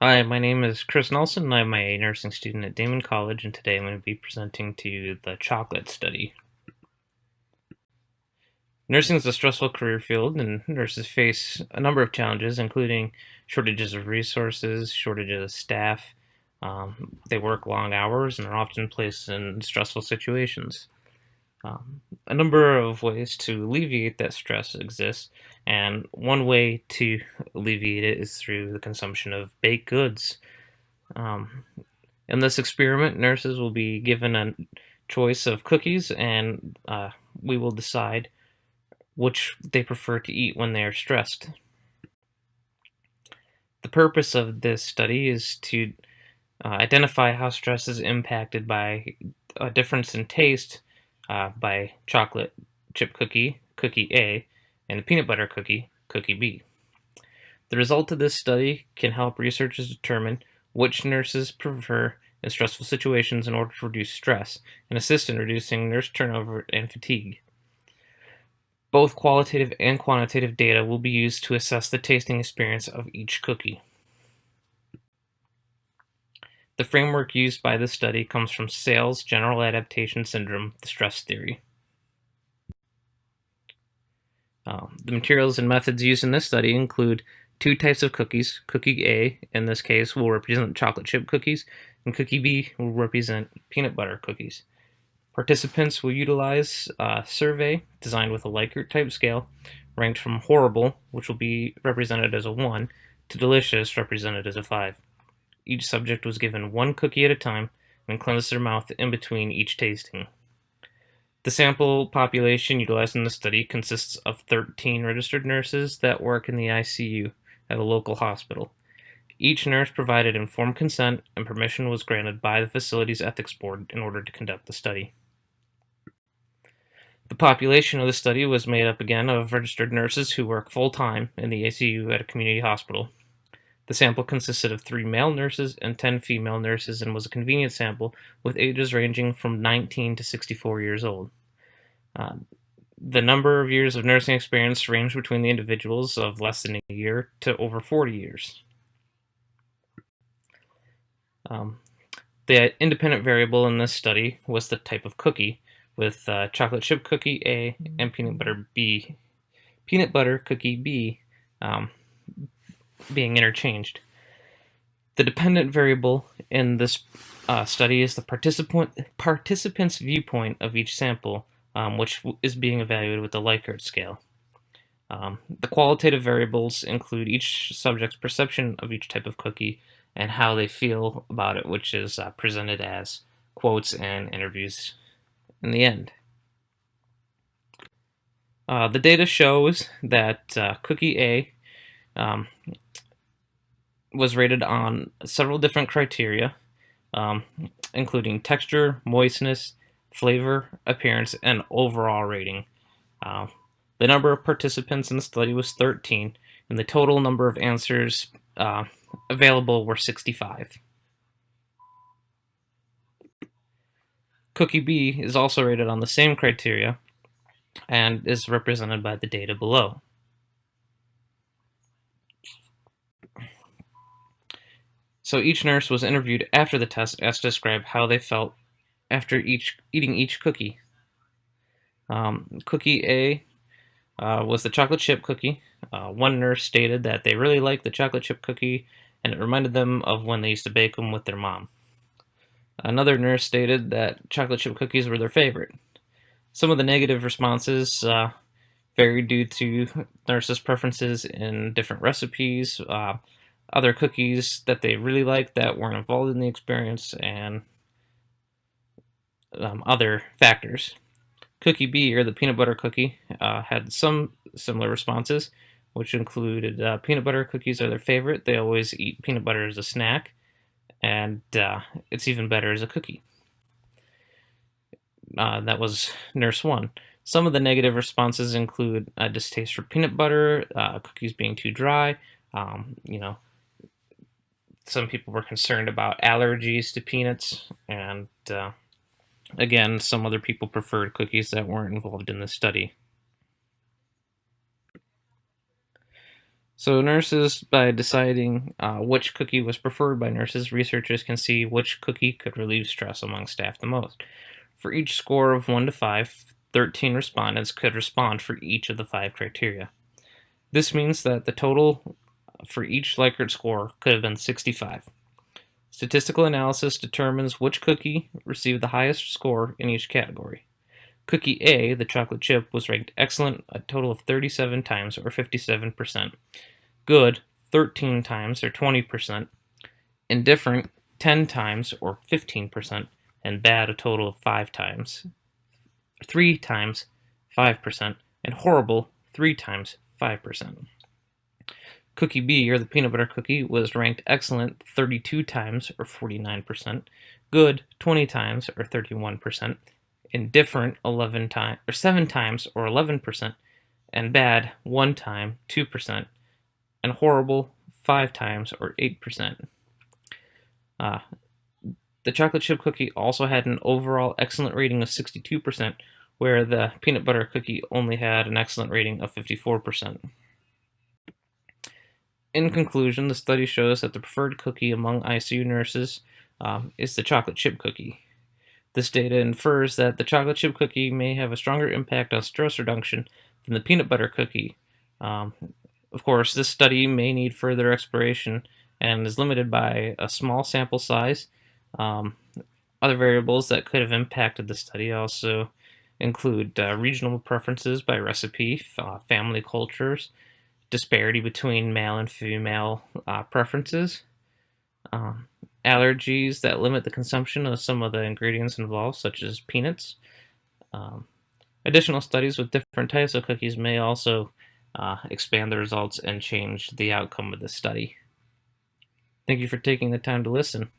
Hi, my name is Chris Nelson, and I'm a nursing student at Damon College, and today I'm going to be presenting to you the chocolate study. Nursing is a stressful career field, and nurses face a number of challenges, including shortages of resources, shortages of staff. They work long hours and are often placed in stressful situations. A number of ways to alleviate that stress exist, and one way to alleviate it is through the consumption of baked goods. Um, In this experiment, nurses will be given a choice of cookies, and we will decide which they prefer to eat when they are stressed. The purpose of this study is to identify how stress is impacted by a difference in taste by chocolate chip cookie, cookie A, and peanut butter cookie, cookie B. The result of this study can help researchers determine which nurses prefer in stressful situations in order to reduce stress and assist in reducing nurse turnover and fatigue. Both qualitative and quantitative data will be used to assess the tasting experience of each cookie. The framework used by this study comes from Sales General Adaptation Syndrome, the stress theory. The materials and methods used in this study include two types of cookies. Cookie A, in this case, will represent chocolate chip cookies, and cookie B will represent peanut butter cookies. Participants will utilize a survey designed with a Likert type scale, ranked from horrible, which will be represented as a 1, to delicious, represented as a 5. Each subject was given one cookie at a time and cleansed their mouth in between each tasting. The sample population utilized in the study consists of 13 registered nurses that work in the ICU at a local hospital. Each nurse provided informed consent, and permission was granted by the facility's ethics board in order to conduct the study. The population of the study was made up again of registered nurses who work full-time in the ICU at a community hospital. The sample consisted of 3 male nurses and 10 female nurses and was a convenient sample with ages ranging from 19 to 64 years old. The number of years of nursing experience ranged between the individuals of less than a year to over 40 years. Um, the independent variable in this study was the type of cookie, with chocolate chip cookie A and peanut butter cookie B being interchanged. The dependent variable in this study is the participant's viewpoint of each sample, which is being evaluated with the Likert scale. The qualitative variables include each subject's perception of each type of cookie and how they feel about it, which is presented as quotes and interviews in the end. The data shows that cookie A um, was rated on several different criteria, um, including texture, moistness, flavor, appearance, and overall rating. Uh, the number of participants in the study was 13, and the total number of answers available were 65. Cookie B is also rated on the same criteria and is represented by the data below. So each nurse was interviewed after the test, asked to describe how they felt after eating each cookie. Cookie A was the chocolate chip cookie. One nurse stated that they really liked the chocolate chip cookie and it reminded them of when they used to bake them with their mom. Another nurse stated that chocolate chip cookies were their favorite. Some of the negative responses varied due to nurses' preferences in different recipes, other cookies that they really liked that weren't involved in the experience, and other factors. Cookie B, or the peanut butter cookie, had some similar responses, which included peanut butter cookies are their favorite. They always eat peanut butter as a snack, and it's even better as a cookie. That was Nurse 1. Some of the negative responses include a distaste for peanut butter, cookies being too dry. Some people were concerned about allergies to peanuts, and again, some other people preferred cookies that weren't involved in the study. So nurses, by deciding which cookie was preferred by nurses, researchers can see which cookie could relieve stress among staff the most. For each score of 1 to 5, 13 respondents could respond for each of the 5 criteria. This means that the total for each Likert score could have been 65. Statistical analysis determines which cookie received the highest score in each category. Cookie A, the chocolate chip, was ranked excellent a total of 37 times, or 57%, good 13 times, or 20%, indifferent 10 times, or 15%, and bad a total of 5 times, 3 times, 5%, and horrible 3 times, 5%. Cookie B, or the peanut butter cookie, was ranked excellent 32 times, or 49%, good 20 times, or 31%, indifferent 11 times, or 7 times, or 11%, and bad 1 time, 2%, and horrible 5 times, or 8%. The chocolate chip cookie also had an overall excellent rating of 62%, where the peanut butter cookie only had an excellent rating of 54%. In conclusion, the study shows that the preferred cookie among ICU nurses is the chocolate chip cookie. This data infers that the chocolate chip cookie may have a stronger impact on stress reduction than the peanut butter cookie. Of course, this study may need further exploration and is limited by a small sample size. Other variables that could have impacted the study also include regional preferences by recipe, family cultures, disparity between male and female preferences, allergies that limit the consumption of some of the ingredients involved, such as peanuts. Additional studies with different types of cookies may also expand the results and change the outcome of the study. Thank you for taking the time to listen.